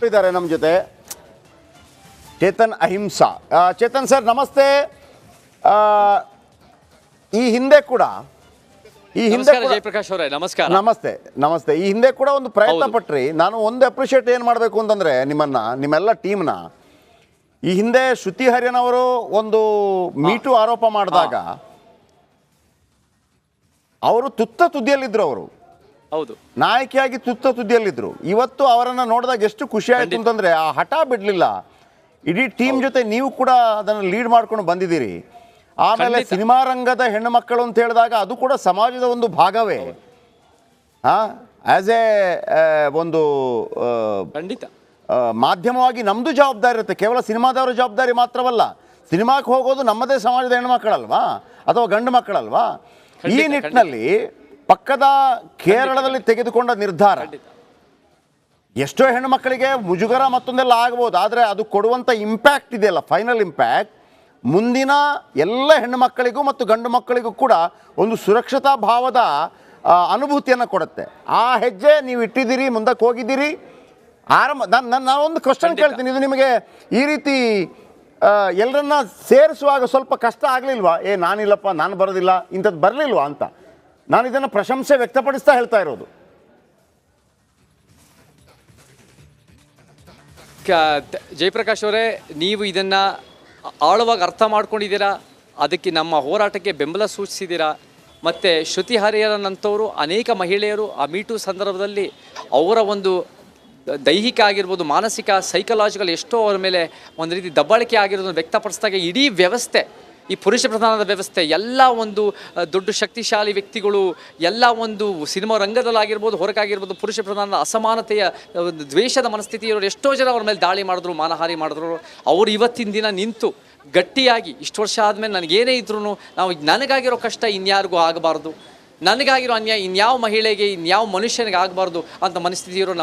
ಇದ್ದಾರೆ ನಮ್ಮ ಜೊತೆ. ಚೇತನ್ ಅಹಿಂಸಾ. ಚೇತನ್ ಸರ್ ನಮಸ್ತೆ. ಈ ಹಿಂದೆ ಕೂಡ ಜಯಪ್ರಕಾಶ್ ಅವರೇ ನಮಸ್ಕಾರ. ನಮಸ್ತೆ. ಈ ಹಿಂದೆ ಕೂಡ ಒಂದು ಪ್ರಯತ್ನ ಪಟ್ರಿ. ನಾನು ಒಂದು ಅಪ್ರಿಷಿಯೇಟ್ ಏನು ಮಾಡಬೇಕು ಅಂತಂದರೆ ನಿಮ್ಮೆಲ್ಲ ಟೀಮ್ನ, ಈ ಹಿಂದೆ ಶ್ರುತಿ ಹರಿಯನ್ ಅವರು ಒಂದು ಮೀಟು ಆರೋಪ ಮಾಡಿದಾಗ ಅವರು ತುತ್ತ ತುದಿಯಲ್ಲಿದ್ದರು. ಅವರು ಹೌದು ನಾಯಕಿಯಾಗಿ ತುತ್ತ ತುದಿಯಲ್ಲಿದ್ದರು. ಇವತ್ತು ಅವರನ್ನು ನೋಡಿದಾಗ ಎಷ್ಟು ಖುಷಿ ಆಯಿತು ಅಂತಂದರೆ ಆ ಹಠ ಬಿಡಲಿಲ್ಲ. ಇಡೀ ಟೀಮ್ ಜೊತೆ ನೀವು ಕೂಡ ಅದನ್ನು ಲೀಡ್ ಮಾಡ್ಕೊಂಡು ಬಂದಿದ್ದೀರಿ. ಆಮೇಲೆ ಸಿನಿಮಾ ರಂಗದ ಹೆಣ್ಣು ಮಕ್ಕಳು ಅಂತ ಹೇಳಿದಾಗ ಅದು ಕೂಡ ಸಮಾಜದ ಒಂದು ಭಾಗವೇ. ಆ್ಯಸ್ ಎ ಒಂದು ಮಾಧ್ಯಮವಾಗಿ ನಮ್ಮದು ಜವಾಬ್ದಾರಿ ಇರುತ್ತೆ. ಕೇವಲ ಸಿನಿಮಾದವರ ಜವಾಬ್ದಾರಿ ಮಾತ್ರವಲ್ಲ, ಸಿನಿಮಾಕ್ಕೆ ಹೋಗೋದು ನಮ್ಮದೇ ಸಮಾಜದ ಹೆಣ್ಣು ಮಕ್ಕಳಲ್ವಾ ಅಥವಾ ಗಂಡು ಮಕ್ಕಳಲ್ವಾ. ಈ ನಿಟ್ಟಿನಲ್ಲಿ ಪಕ್ಕದ ಕೇರಳದಲ್ಲಿ ತೆಗೆದುಕೊಂಡ ನಿರ್ಧಾರ ಎಷ್ಟೋ ಹೆಣ್ಣು ಮಕ್ಕಳಿಗೆ ಮುಜುಗರ ಮತ್ತೊಂದೆಲ್ಲ ಆಗ್ಬೋದು, ಆದರೆ ಅದು ಕೊಡುವಂಥ ಇಂಪ್ಯಾಕ್ಟ್ ಇದೆಯಲ್ಲ, ಫೈನಲ್ ಇಂಪ್ಯಾಕ್ಟ್ ಮುಂದಿನ ಎಲ್ಲ ಹೆಣ್ಣು ಮಕ್ಕಳಿಗೂ ಮತ್ತು ಗಂಡು ಮಕ್ಕಳಿಗೂ ಕೂಡ ಒಂದು ಸುರಕ್ಷತಾ ಭಾವದ ಅನುಭೂತಿಯನ್ನು ಕೊಡುತ್ತೆ. ಆ ಹೆಜ್ಜೆ ನೀವು ಇಟ್ಟಿದ್ದೀರಿ, ಮುಂದಕ್ಕೆ ಹೋಗಿದ್ದೀರಿ. ನಾನೊಂದು ಕ್ವಶನ್ ಕೇಳ್ತೀನಿ. ಇದು ನಿಮಗೆ ಈ ರೀತಿ ಎಲ್ಲರನ್ನ ಸೇರಿಸುವಾಗ ಸ್ವಲ್ಪ ಕಷ್ಟ ಆಗಲಿಲ್ವಾ? ನಾನಿಲ್ಲಪ್ಪ, ನಾನು ಬರೋದಿಲ್ಲ, ಇಂಥದ್ದು ಬರಲಿಲ್ವಾ ಅಂತ. ನಾನು ಇದನ್ನು ಪ್ರಶಂಸೆ ವ್ಯಕ್ತಪಡಿಸ್ತಾ ಹೇಳ್ತಾ ಇರೋದು. ಜಯಪ್ರಕಾಶ್ ಅವರೇ, ನೀವು ಇದನ್ನು ಆಳವಾಗಿ ಅರ್ಥ ಮಾಡ್ಕೊಂಡಿದ್ದೀರಾ, ಅದಕ್ಕೆ ನಮ್ಮ ಹೋರಾಟಕ್ಕೆ ಬೆಂಬಲ ಸೂಚಿಸಿದ್ದೀರಾ. ಮತ್ತು ಶ್ರುತಿ ಹರಿಹರನ್ ಅಂತವರು ಅನೇಕ ಮಹಿಳೆಯರು ಆ ಮೀಟು ಸಂದರ್ಭದಲ್ಲಿ ಅವರ ಒಂದು ದೈಹಿಕ ಆಗಿರ್ಬೋದು, ಮಾನಸಿಕ, ಸೈಕಲಾಜಿಕಲ್ ಎಷ್ಟೋ ಅವರ ಮೇಲೆ ಒಂದು ರೀತಿ ದಬ್ಬಾಳಿಕೆ ಆಗಿರೋದನ್ನು ವ್ಯಕ್ತಪಡಿಸಿದಾಗ ಇಡೀ ವ್ಯವಸ್ಥೆ, ಈ ಪುರುಷ ಪ್ರಧಾನದ ವ್ಯವಸ್ಥೆ, ಎಲ್ಲ ಒಂದು ದೊಡ್ಡ ಶಕ್ತಿಶಾಲಿ ವ್ಯಕ್ತಿಗಳು, ಎಲ್ಲ ಒಂದು ಸಿನಿಮಾ ರಂಗದಲ್ಲಾಗಿರ್ಬೋದು, ಹೊರಗಾಗಿರ್ಬೋದು, ಪುರುಷ ಪ್ರಧಾನದ ಅಸಮಾನತೆಯ ಒಂದು ದ್ವೇಷದ ಮನಸ್ಥಿತಿಯವರು ಎಷ್ಟೋ ಜನ ಅವ್ರ ಮೇಲೆ ದಾಳಿ ಮಾಡಿದ್ರು, ಮಾನಹಾನಿ ಮಾಡಿದ್ರು. ಅವರು ಇವತ್ತಿನ ದಿನ ನಿಂತು ಗಟ್ಟಿಯಾಗಿ ಇಷ್ಟು ವರ್ಷ ಆದಮೇಲೆ ನನಗೇನೇ ಇದ್ರೂ ನನಗಾಗಿರೋ ಕಷ್ಟ ಇನ್ಯಾರಿಗೂ ಆಗಬಾರ್ದು, ನನಗಾಗಿರೋ ಅನ್ಯಾಯ ಇನ್ಯಾವ ಮಹಿಳೆಗೆ, ಇನ್ಯಾವ ಮನುಷ್ಯನಿಗೆ ಆಗಬಾರ್ದು ಅಂತ ಮನಸ್ಥಿತಿಯವರು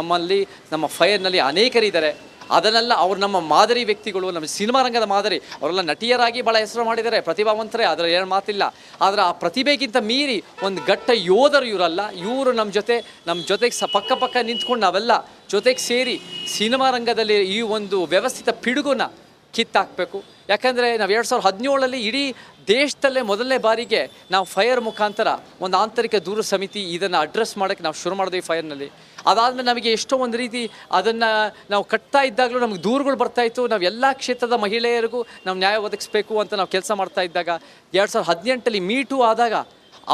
ನಮ್ಮ ಫೈರ್ನಲ್ಲಿ ಅನೇಕರಿದ್ದಾರೆ. ಅದನ್ನೆಲ್ಲ ಅವ್ರು ನಮ್ಮ ಮಾದರಿ ವ್ಯಕ್ತಿಗಳು, ನಮ್ಮ ಸಿನಿಮಾ ರಂಗದ ಮಾದರಿ. ಅವರೆಲ್ಲ ನಟಿಯರಾಗಿ ಭಾಳ ಹೆಸರು ಮಾಡಿದ್ದಾರೆ, ಪ್ರತಿಭಾವಂತರೇ, ಅದರ ಏನು ಮಾತಿಲ್ಲ. ಆದರೆ ಆ ಪ್ರತಿಭೆಗಿಂತ ಮೀರಿ ಒಂದು ಗಟ್ಟ ಯೋಧರು ಇವರಲ್ಲ. ಇವರು ನಮ್ಮ ಜೊತೆಗೆ ಪಕ್ಕ ನಿಂತ್ಕೊಂಡು ನಾವೆಲ್ಲ ಜೊತೆಗೆ ಸೇರಿ ಸಿನಿಮಾ ರಂಗದಲ್ಲಿ ಈ ಒಂದು ವ್ಯವಸ್ಥಿತ ಪಿಡುಗುನ ಕಿತ್ತಾಕಬೇಕು. ಯಾಕಂದರೆ ನಾವು 2017 ಇಡೀ ದೇಶದಲ್ಲೇ ಮೊದಲನೇ ಬಾರಿಗೆ ನಾವು ಫೈರ್ ಮುಖಾಂತರ ಒಂದು ಆಂತರಿಕ ದೂರ ಸಮಿತಿ ಇದನ್ನು ಅಡ್ರೆಸ್ ಮಾಡೋಕ್ಕೆ ನಾವು ಶುರು ಮಾಡಿದ್ವಿ ಫೈರ್ನಲ್ಲಿ. ಅದಾದಮೇಲೆ ನಮಗೆ ಎಷ್ಟೋ ಒಂದು ರೀತಿ ಅದನ್ನು ನಾವು ಕಟ್ತಾ ಇದ್ದಾಗಲೂ ನಮಗೆ ದೂರುಗಳು ಬರ್ತಾಯಿತ್ತು. ನಾವು ಎಲ್ಲ ಕ್ಷೇತ್ರದ ಮಹಿಳೆಯರಿಗೂ ನಾವು ನ್ಯಾಯ ಒದಗಿಸ್ಬೇಕು ಅಂತ ನಾವು ಕೆಲಸ ಮಾಡ್ತಾ ಇದ್ದಾಗ 2018 ಮೀಟು ಆದಾಗ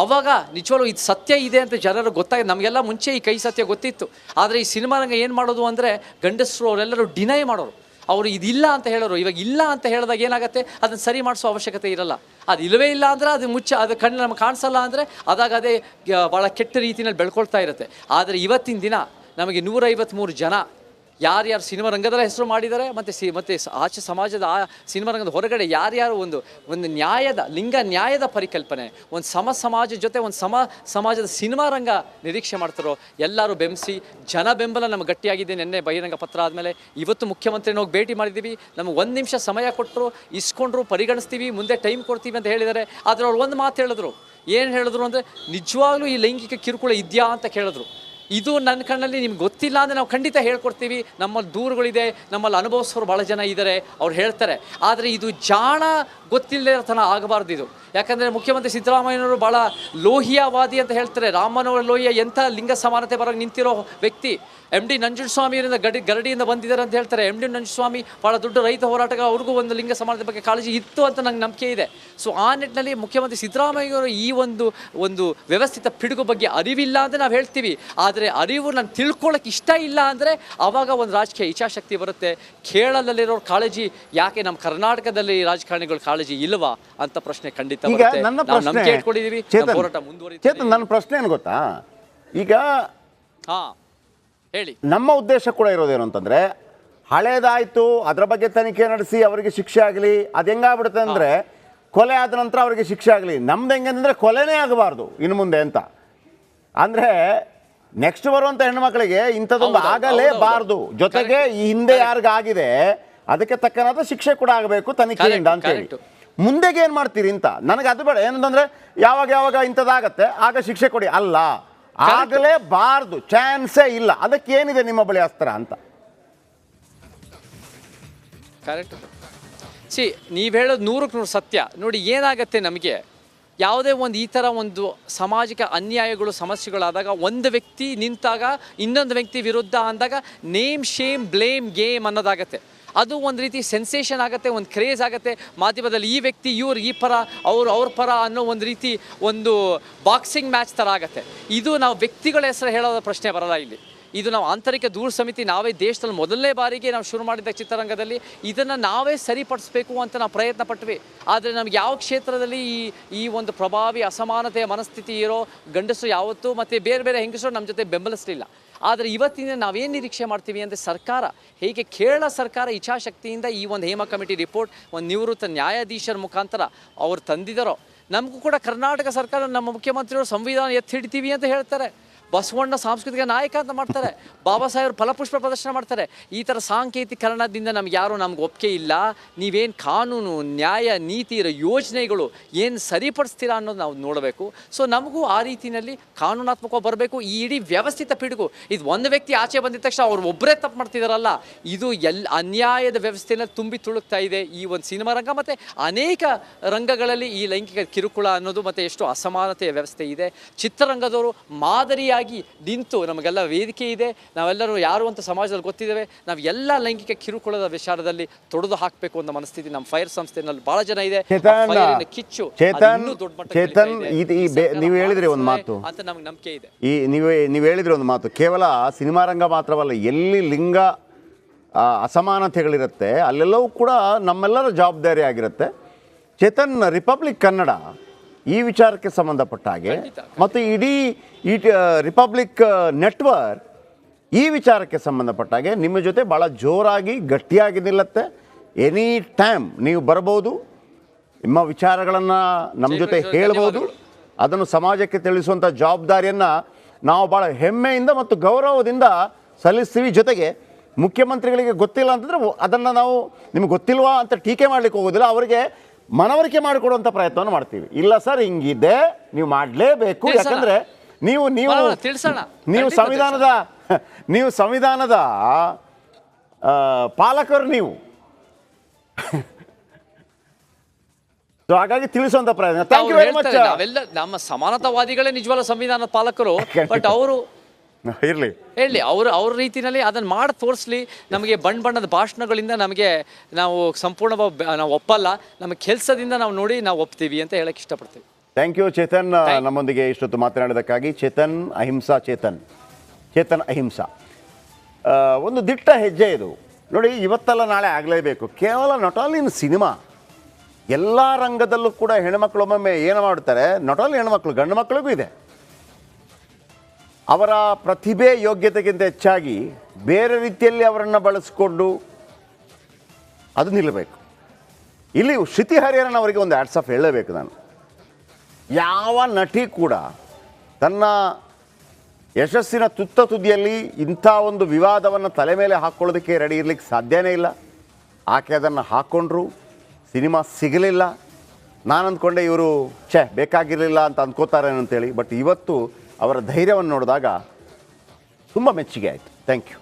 ಆವಾಗ ನಿಜವಾಗ್ಲೂ ಇದು ಸತ್ಯ ಇದೆ ಅಂತ ಜನರು ಗೊತ್ತಾಗಿದೆ. ನಮಗೆಲ್ಲ ಮುಂಚೆ ಈ ಕೈ ಸತ್ಯ ಗೊತ್ತಿತ್ತು. ಆದರೆ ಈ ಸಿನಿಮಾ ರಂಗ ಏನು ಮಾಡೋದು ಅಂದರೆ ಗಂಡಸರು ಅವರೆಲ್ಲರೂ ಡಿನೈ ಮಾಡೋರು. ಅವರು ಇದಿಲ್ಲ ಅಂತ ಹೇಳೋರು. ಇವಾಗ ಇಲ್ಲ ಅಂತ ಹೇಳಿದಾಗ ಏನಾಗುತ್ತೆ, ಅದನ್ನು ಸರಿ ಮಾಡಿಸೋ ಅವಶ್ಯಕತೆ ಇರಲ್ಲ. ಅದು ಇಲ್ಲವೇ ಇಲ್ಲ ಅಂದರೆ ಅದು ಕಣ್ಣು ನಮಗೆ ಕಾಣಿಸಲ್ಲ ಅಂದರೆ ಅದಾಗ ಅದೇ ಭಾಳ ಕೆಟ್ಟ ರೀತಿಯಲ್ಲಿ ಬೆಳ್ಕೊಳ್ತಾ ಇರುತ್ತೆ. ಆದರೆ ಇವತ್ತಿನ ದಿನ ನಮಗೆ 153 ಜನ ಯಾರ್ಯಾರು ಸಿನಿಮಾ ರಂಗದಲ್ಲೇ ಹೆಸರು ಮಾಡಿದ್ದಾರೆ, ಮತ್ತು ಆಚೆ ಸಮಾಜದ ಆ ಸಿನಿಮಾ ರಂಗದ ಹೊರಗಡೆ ಯಾರ್ಯಾರು ಒಂದು ಲಿಂಗ ನ್ಯಾಯದ ಪರಿಕಲ್ಪನೆ, ಒಂದು ಸಮಾಜ ಜೊತೆ ಒಂದು ಸಮಾಜದ ಸಿನಿಮಾ ರಂಗ ನಿರೀಕ್ಷೆ ಮಾಡ್ತಾರೋ ಎಲ್ಲರೂ ಬೆಂಬಲಿಸಿ, ಜನ ಬೆಂಬಲ ನಮಗೆ ಗಟ್ಟಿಯಾಗಿದೆ. ನಿನ್ನೆ ಬಹಿರಂಗ ಪತ್ರ ಆದಮೇಲೆ ಇವತ್ತು ಮುಖ್ಯಮಂತ್ರಿನ ಹೋಗಿ ಭೇಟಿ ಮಾಡಿದ್ದೀವಿ. ನಮಗೆ 1 ನಿಮಿಷ ಸಮಯ ಕೊಟ್ಟರು, ಇಸ್ಕೊಂಡ್ರು, ಪರಿಗಣಿಸ್ತೀವಿ, ಮುಂದೆ ಟೈಮ್ ಕೊಡ್ತೀವಿ ಅಂತ ಹೇಳಿದ್ದಾರೆ. ಆದರೆ ಅವ್ರು ಒಂದು ಮಾತು ಹೇಳಿದ್ರು. ಏನು ಹೇಳಿದ್ರು ಅಂದರೆ, ನಿಜವಾಗ್ಲೂ ಈ ಲೈಂಗಿಕ ಕಿರುಕುಳ ಇದೆಯಾ ಅಂತ ಕೇಳಿದ್ರು. ಇದು ನನ್ನ ಕಣ್ಣಲ್ಲಿ ನಿಮ್ಗೆ ಗೊತ್ತಿಲ್ಲ ಅಂದರೆ ನಾವು ಖಂಡಿತ ಹೇಳ್ಕೊಡ್ತೀವಿ. ನಮ್ಮಲ್ಲಿ ದೂರುಗಳಿದೆ, ನಮ್ಮಲ್ಲಿ ಅನುಭವಿಸೋರು ಭಾಳ ಜನ ಇದ್ದಾರೆ, ಅವ್ರು ಹೇಳ್ತಾರೆ. ಆದರೆ ಇದು ಜಾಣ ಗೊತ್ತಿಲ್ಲದೆ ತನ ಆಗಬಾರ್ದು ಇದು. ಯಾಕಂದರೆ ಮುಖ್ಯಮಂತ್ರಿ ಸಿದ್ದರಾಮಯ್ಯನವರು ಭಾಳ ಲೋಹಿಯಾವಾದಿ ಅಂತ ಹೇಳ್ತಾರೆ. ರಾಮನವರ ಲೋಹಿಯ ಎಂಥ ಲಿಂಗ ಸಮಾನತೆ ಬರೋಕ್ಕೆ ನಿಂತಿರೋ ವ್ಯಕ್ತಿ. MD ನಂಜುಂಡಸ್ವಾಮಿಯವರಿಂದ ಗರಡಿಯಿಂದ ಬಂದಿದ್ದಾರೆ ಅಂತ ಹೇಳ್ತಾರೆ. MD ನಂಜುಂಡಸ್ವಾಮಿ ಭಾಳ ದೊಡ್ಡ ರೈತ ಹೋರಾಟಗಾರ, ಅವ್ರಿಗೂ ಒಂದು ಲಿಂಗ ಸಮಾನತೆ ಬಗ್ಗೆ ಕಾಳಜಿ ಇತ್ತು ಅಂತ ನಂಗೆ ನಂಬಿಕೆ ಇದೆ. ಸೊ ಆ ನಿಟ್ಟಿನಲ್ಲಿ ಮುಖ್ಯಮಂತ್ರಿ ಸಿದ್ದರಾಮಯ್ಯವರು ಈ ಒಂದು ವ್ಯವಸ್ಥಿತ ಪಿಡುಗು ಬಗ್ಗೆ ಅರಿವಿಲ್ಲ ಅಂದರೆ ನಾವು ಹೇಳ್ತೀವಿ. ಆದರೆ ಅರಿವು ನಾನು ತಿಳ್ಕೊಳ್ಳೋಕೆ ಇಷ್ಟ ಇಲ್ಲ ಅಂದರೆ ಆವಾಗ ಒಂದು ರಾಜಕೀಯ ಇಚ್ಛಾಶಕ್ತಿ ಬರುತ್ತೆ. ಕೇರಳದಲ್ಲಿರೋ ಕಾಳಜಿ ಯಾಕೆ ನಮ್ಮ ಕರ್ನಾಟಕದಲ್ಲಿ ರಾಜಕಾರಣಿಗಳ ಕಾಳಜಿ ಇಲ್ವಾ ಅಂತ ಪ್ರಶ್ನೆ ಖಂಡಿತ ಬರುತ್ತೆ. ನಾವು ನಂಬಿಕೆ ಇಟ್ಕೊಂಡಿದ್ದೀವಿ, ಹೋರಾಟ ಮುಂದುವರಿಯುತ್ತೆ. ನನ್ನ ಪ್ರಶ್ನೆ ಏನು ಗೊತ್ತಾ, ಈಗ ಹೇಳಿ, ನಮ್ಮ ಉದ್ದೇಶ ಕೂಡ ಇರೋದೇನು ಅಂತಂದರೆ, ಹಳೇದಾಯಿತು ಅದರ ಬಗ್ಗೆ ತನಿಖೆ ನಡೆಸಿ ಅವರಿಗೆ ಶಿಕ್ಷೆ ಆಗಲಿ. ಅದು ಹೆಂಗಾಗ್ಬಿಡುತ್ತೆ ಅಂದರೆ, ಕೊಲೆ ಆದ ನಂತರ ಅವರಿಗೆ ಶಿಕ್ಷೆ ಆಗಲಿ. ನಮ್ದು ಹೆಂಗಂದ್ರೆ ಕೊಲೆನೇ ಆಗಬಾರ್ದು ಇನ್ನು ಮುಂದೆ ಅಂತ. ಅಂದರೆ ನೆಕ್ಸ್ಟ್ ಬರುವಂಥ ಹೆಣ್ಮಕ್ಳಿಗೆ ಇಂಥದ್ದೊಂದು ಆಗಲೇಬಾರ್ದು. ಜೊತೆಗೆ ಈ ಹಿಂದೆ ಯಾರಿಗಾಗಿದೆ ಅದಕ್ಕೆ ತಕ್ಕನಾದ ಶಿಕ್ಷೆ ಕೂಡ ಆಗಬೇಕು ತನಿಖೆಯಿಂದ ಅಂತೇಳಿ. ಮುಂದೆಗೆ ಏನು ಮಾಡ್ತೀರಿ ಅಂತ ನನಗೆ ಅದು ಬೇಡ. ಏನಂತಂದರೆ ಯಾವಾಗ ಇಂಥದ್ದಾಗತ್ತೆ ಆಗ ಶಿಕ್ಷೆ ಕೊಡಿ ಅಲ್ಲ, ಆಗಲೇಬಾರ್ದು, ಚಾನ್ಸೇ ಇಲ್ಲ. ಅದಕ್ಕೆ ಏನಿದೆ ನಿಮ್ಮ ಬಳಿ ಅಸ್ತ್ರ ಅಂತ? ಕರೆಕ್ಟ್. ನೀವು ಹೇಳೋದು 100ಕ್ಕೆ 100 ಸತ್ಯ. ನೋಡಿ ಏನಾಗತ್ತೆ, ನಮಗೆ ಯಾವುದೇ ಒಂದು ಈ ಥರ ಒಂದು ಸಾಮಾಜಿಕ ಅನ್ಯಾಯಗಳು ಸಮಸ್ಯೆಗಳಾದಾಗ ಒಂದು ವ್ಯಕ್ತಿ ನಿಂತಾಗ ಇನ್ನೊಂದು ವ್ಯಕ್ತಿ ವಿರುದ್ಧ ಅಂದಾಗ ನೇಮ್ ಶೇಮ್ ಬ್ಲೇಮ್ ಗೇಮ್ ಅನ್ನೋದಾಗತ್ತೆ. ಅದು ಒಂದು ರೀತಿ ಸೆನ್ಸೇಷನ್ ಆಗುತ್ತೆ, ಒಂದು ಕ್ರೇಜ್ ಆಗುತ್ತೆ ಮಾಧ್ಯಮದಲ್ಲಿ. ಈ ವ್ಯಕ್ತಿ ಇವ್ರು ಈ ಪರ, ಅವ್ರ ಪರ ಅನ್ನೋ ಒಂದು ರೀತಿ ಒಂದು ಬಾಕ್ಸಿಂಗ್ ಮ್ಯಾಚ್ ಥರ ಆಗುತ್ತೆ. ಇದು ನಾವು ವ್ಯಕ್ತಿಗಳ ಹೆಸರು ಹೇಳೋದ ಪ್ರಶ್ನೆ ಬರಲ್ಲ ಇಲ್ಲಿ. ಇದು ನಾವು ಆಂತರಿಕ ದೂರ ಸಮಿತಿ ನಾವೇ ದೇಶದಲ್ಲಿ ಮೊದಲನೇ ಬಾರಿಗೆ ನಾವು ಶುರು ಮಾಡಿದ್ದ ಚಿತ್ರರಂಗದಲ್ಲಿ ಇದನ್ನು ನಾವೇ ಸರಿಪಡಿಸ್ಬೇಕು ಅಂತ ನಾವು ಪ್ರಯತ್ನ ಪಟ್ವಿ. ಆದರೆ ನಮ್ಗೆ ಯಾವ ಕ್ಷೇತ್ರದಲ್ಲಿ ಈ ಒಂದು ಪ್ರಭಾವಿ ಅಸಮಾನತೆಯ ಮನಸ್ಥಿತಿ ಇರೋ ಗಂಡಸರು ಯಾವತ್ತೂ ಮತ್ತು ಬೇರೆ ಬೇರೆ ಹೆಂಗಸರು ನಮ್ಮ ಜೊತೆ ಬೆಂಬಲಿಸಲಿಲ್ಲ. ಆದರೆ ಇವತ್ತಿನ ನಾವೇನು ನಿರೀಕ್ಷೆ ಮಾಡ್ತೀವಿ ಅಂದರೆ ಸರ್ಕಾರ ಹೇಗೆ ಕೇರಳ ಸರ್ಕಾರ ಇಚ್ಛಾಶಕ್ತಿಯಿಂದ ಈ ಒಂದು ಹೇಮಾ ಕಮಿಟಿ ರಿಪೋರ್ಟ್ ಒಂದು ನಿವೃತ್ತ ನ್ಯಾಯಾಧೀಶರ ಮುಖಾಂತರ ಅವ್ರು ತಂದಿದ್ದಾರೋ, ನಮಗೂ ಕೂಡ ಕರ್ನಾಟಕ ಸರ್ಕಾರ ನಮ್ಮ ಮುಖ್ಯಮಂತ್ರಿಯವರು ಸಂವಿಧಾನ ಎತ್ತಿ ಹಿಡಿತೀವಿ ಅಂತ ಹೇಳ್ತಾರೆ. ಬಸವಣ್ಣ ಸಾಂಸ್ಕೃತಿಕ ನಾಯಕ ಅಂತ ಮಾಡ್ತಾರೆ, ಬಾಬಾ ಸಾಹೇಬ್ ಫಲಪುಷ್ಪ ಪ್ರದರ್ಶನ ಮಾಡ್ತಾರೆ. ಈ ಥರ ಸಾಂಕೇತಿಕರಣದಿಂದ ನಮ್ಗೆ ಯಾರೂ ನಮ್ಗೆ ಒಪ್ಪಿಗೆ ಇಲ್ಲ, ನೀವೇನು ಕಾನೂನು ನ್ಯಾಯ ನೀತಿ ಇರೋ ಯೋಜನೆಗಳು ಏನು ಸರಿಪಡಿಸ್ತೀರಾ ಅನ್ನೋದು ನಾವು ನೋಡಬೇಕು. ಸೊ ನಮಗೂ ಆ ರೀತಿಯಲ್ಲಿ ಕಾನೂನಾತ್ಮಕವಾಗಿ ಬರಬೇಕು. ಈ ಇಡೀ ವ್ಯವಸ್ಥಿತ ಪಿಡುಗು ಇದು ಒಂದು ವ್ಯಕ್ತಿ ಆಚೆ ಬಂದಿದ ತಕ್ಷಣ ಅವ್ರು ಒಬ್ಬರೇ ತಪ್ಪು ಮಾಡ್ತಿದಾರಲ್ಲ, ಇದು ಅನ್ಯಾಯದ ವ್ಯವಸ್ಥೆಯಲ್ಲಿ ತುಂಬಿ ತುಳುಕ್ತಾ ಇದೆ ಈ ಒಂದು ಸಿನಿಮಾ ರಂಗ. ಮತ್ತು ಅನೇಕ ರಂಗಗಳಲ್ಲಿ ಈ ಲೈಂಗಿಕ ಕಿರುಕುಳ ಅನ್ನೋದು ಮತ್ತು ಎಷ್ಟು ಅಸಮಾನತೆಯ ವ್ಯವಸ್ಥೆ ಇದೆ. ಚಿತ್ರರಂಗದವರು ಮಾದರಿಯಾಗಿ ನಿಂತು ನಮಗೆಲ್ಲ ವೇದಿಕೆ ಇದೆ, ನಾವೆಲ್ಲರೂ ಯಾರು ಅಂತ ಸಮಾಜದಲ್ಲಿ ಗೊತ್ತಿದ್ದೇವೆ, ನಾವು ಎಲ್ಲ ಲೈಂಗಿಕ ಕಿರುಕುಳದ ವಿಚಾರದಲ್ಲಿ ತೊಡೆದು ಹಾಕಬೇಕು ಅನ್ನೋ ಮನಸ್ಥಿತಿ ನಮ್ಮ ಫೈರ್ ಸಂಸ್ಥೆನಲ್ಲಿ ಬಹಳ ಜನ ಇದೆ. ಕಿಚ್ಚು ಇನ್ನೂ ದೊಡ್ಡ ಮಟ್ಟದಲ್ಲಿ ನೀವು ಹೇಳಿದ್ರಿ ಒಂದು ಮಾತು ಅಂತ ನಮ್ಗೆ ನಂಬಿಕೆ ಇದೆ. ನೀವು ಹೇಳಿದ್ರಿ ಒಂದು ಮಾತು, ಕೇವಲ ಸಿನಿಮಾ ರಂಗ ಮಾತ್ರವಲ್ಲ, ಎಲ್ಲಿ ಲಿಂಗ ಅಸಮಾನತೆಗಳಿರುತ್ತೆ ಅಲ್ಲೆಲ್ಲವೂ ಕೂಡ ನಮ್ಮೆಲ್ಲರ ಜವಾಬ್ದಾರಿ ಆಗಿರುತ್ತೆ. ಚೇತನ್, ರಿಪಬ್ಲಿಕ್ ಕನ್ನಡ ಈ ವಿಚಾರಕ್ಕೆ ಸಂಬಂಧಪಟ್ಟ ಹಾಗೆ ಮತ್ತು ಇಡೀ ಈ ರಿಪಬ್ಲಿಕ್ ನೆಟ್ವರ್ಕ್ ಈ ವಿಚಾರಕ್ಕೆ ಸಂಬಂಧಪಟ್ಟ ಹಾಗೆ ನಿಮ್ಮ ಜೊತೆ ಭಾಳ ಜೋರಾಗಿ ಗಟ್ಟಿಯಾಗಿ ನಿಲ್ಲತ್ತೆ. ಎನಿ ಟೈಮ್ ನೀವು ಬರ್ಬೋದು, ನಿಮ್ಮ ವಿಚಾರಗಳನ್ನು ನಮ್ಮ ಜೊತೆ ಹೇಳ್ಬೋದು, ಅದನ್ನು ಸಮಾಜಕ್ಕೆ ತಿಳಿಸುವಂಥ ಜವಾಬ್ದಾರಿಯನ್ನು ನಾವು ಭಾಳ ಹೆಮ್ಮೆಯಿಂದ ಮತ್ತು ಗೌರವದಿಂದ ಸಲ್ಲಿಸ್ತೀವಿ. ಜೊತೆಗೆ ಮುಖ್ಯಮಂತ್ರಿಗಳಿಗೆ ಗೊತ್ತಿಲ್ಲ ಅಂತಂದರೆ ಅದನ್ನು ನಾವು ನಿಮ್ಗೆ ಗೊತ್ತಿಲ್ವಾ ಅಂತ ಟೀಕೆ ಮಾಡಲಿಕ್ಕೆ ಹೋಗೋದಿಲ್ಲ, ಅವರಿಗೆ ಮನವರಿಕೆ ಮಾಡಿಕೊಡುವಂಥ ಪ್ರಯತ್ನವನ್ನು ಮಾಡ್ತೀವಿ. ಇಲ್ಲ ಸರ್ ಹಿಂಗಿದೆ, ನೀವು ಮಾಡಲೇಬೇಕು, ಯಾಕಂದರೆ ನೀವು ಸಂವಿಧಾನದ ಪಾಲಕರು ನೀವು. ಸೊ ಹಾಗಾಗಿ ತಿಳಿಸುವಂಥ ಪ್ರಯತ್ನ. Thank you very much. ನಾವೆಲ್ಲ ನಮ್ಮ ಸಮಾನತಾವಾದಿಗಳೇ ನಿಜವಾದ ಸಂವಿಧಾನದ ಪಾಲಕರು. ಬಟ್ ಅವರು ಹೇಳಿ ಅವ್ರ ರೀತಿಯಲ್ಲಿ ಅದನ್ನು ಮಾಡಿ ತೋರಿಸ್ಲಿ. ನಮಗೆ ಬಣ್ಣದ ಭಾಷಣಗಳಿಂದ ನಾವು ಸಂಪೂರ್ಣವಾಗಿ ನಾವು ಒಪ್ಪಲ್ಲ, ನಮ್ಮ ಕೆಲಸದಿಂದ ನಾವು ನೋಡಿ ನಾವು ಒಪ್ತೀವಿ ಅಂತ ಹೇಳಕ್ಕೆ ಇಷ್ಟಪಡ್ತೀವಿ. ಥ್ಯಾಂಕ್ ಯು ಚೇತನ್, ನಮ್ಮೊಂದಿಗೆ ಇಷ್ಟೊತ್ತು ಮಾತನಾಡೋದಕ್ಕಾಗಿ. ಚೇತನ್ ಅಹಿಂಸಾ ಒಂದು ದಿಟ್ಟ ಹೆಜ್ಜೆ ಇದು. ನೋಡಿ, ಇವತ್ತಲ್ಲ ನಾಳೆ ಆಗಲೇಬೇಕು. ಕೇವಲ ನಾಟ್ ಓನ್ಲಿ ಇನ್ ಸಿನಿಮಾ, ಎಲ್ಲ ರಂಗದಲ್ಲೂ ಕೂಡ ಹೆಣ್ಮಕ್ಳು ಒಮ್ಮೊಮ್ಮೆ ಏನು ಮಾಡ್ತಾರೆ, ನಾಟ್ ಓನ್ಲಿ ಹೆಣ್ಮಕ್ಳು, ಗಂಡು ಮಕ್ಕಳಿಗೂ ಇದೆ. ಅವರ ಪ್ರತಿಭೆ ಯೋಗ್ಯತೆಗಿಂತ ಹೆಚ್ಚಾಗಿ ಬೇರೆ ರೀತಿಯಲ್ಲಿ ಅವರನ್ನು ಬಳಸಿಕೊಂಡು ಅದು ನಿಲ್ಲಬೇಕು. ಇಲ್ಲಿ ಶ್ರುತಿ ಹರಿಹರನ್ ಅವರಿಗೆ ಒಂದು ಹ್ಯಾಟ್ಸ್ ಆಫ್ ಹೇಳಲೇಬೇಕು ನಾನು. ಯಾವ ನಟಿ ಕೂಡ ತನ್ನ ಯಶಸ್ಸಿನ ತುದಿಯಲ್ಲಿ ಇಂಥ ಒಂದು ವಿವಾದವನ್ನು ತಲೆ ಮೇಲೆ ಹಾಕ್ಕೊಳ್ಳೋದಕ್ಕೆ ರೆಡಿ ಇರಲಿಕ್ಕೆ ಸಾಧ್ಯನೇ ಇಲ್ಲ. ಆಕೆ ಅದನ್ನು ಹಾಕ್ಕೊಂಡ್ರು, ಸಿನಿಮಾ ಸಿಗಲಿಲ್ಲ. ನಾನು ಅಂದ್ಕೊಂಡೆ ಇವರು ಬೇಕಾಗಿರಲಿಲ್ಲ ಅಂತ ಅಂದ್ಕೋತಾರೆ ಅಂತೇಳಿ. ಬಟ್ ಇವತ್ತು ಅವರ ಧೈರ್ಯವನ್ನು ನೋಡಿದಾಗ ತುಂಬ ಮೆಚ್ಚುಗೆ ಆಯಿತು. Thank you.